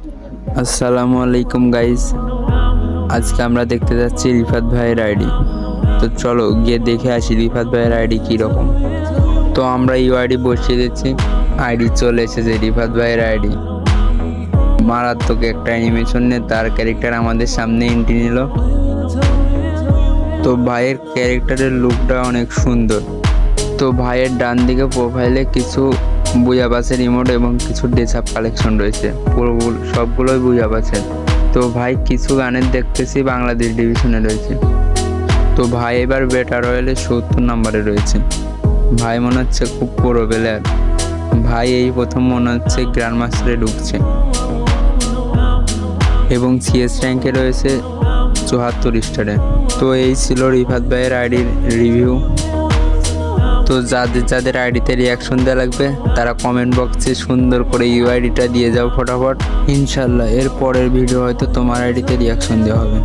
আসসালামু আলাইকুম গাইস, আজকে আমরা দেখতে যাচ্ছি রিফাত ভাইয়ের আইডি। তো চলো গিয়ে দেখে আসি রিফাত ভাইয়ের আইডি কীরকম। তো আমরা ইউআইডি বসিয়ে দিচ্ছি, আইডি চলে এসেছে রিফাত ভাইয়ের আইডি। মারাত্মক একটা অ্যানিমেশন নিয়ে তার ক্যারেক্টার আমাদের সামনে এন্ট্রি নিল। তো ভাইয়ের ক্যারেক্টারের লুকটা অনেক সুন্দর। তো ভাইয়ের ডান দিকে প্রোফাইলে কিছু বুয়া বাসের রিমোট এবং কিছু ডেসাপ কালেকশন রয়েছে, সবগুলোই বুয়া বাসের। তো ভাই কিছু গানের দেখতেছি বাংলাদেশ ডিভিশনে রয়েছে। তো ভাই এবার বেটার রয়েলে 70 নম্বরে রয়েছে। ভাই মনে হচ্ছে খুব পুরো প্লেয়ার। ভাই এই প্রথম মনে হচ্ছে গ্র্যান্ড মাস্টারে ঢুকছে এবং সিএস র্যাঙ্কে রয়েছে 74 স্টারে। তো এই ছিল রিফাত ভাইয়ের আইডির রিভিউ। তো যাদের আইডিতে রিয়াকশন দেওয়া লাগবে তারা কমেন্ট বক্সে সুন্দর করে ইউআইডিটা দিয়ে যাও ফটাফট। ইনশাল্লাহ এর পরের ভিডিও হয়তো তোমার আইডিতে রিয়াকশন দেওয়া হবে।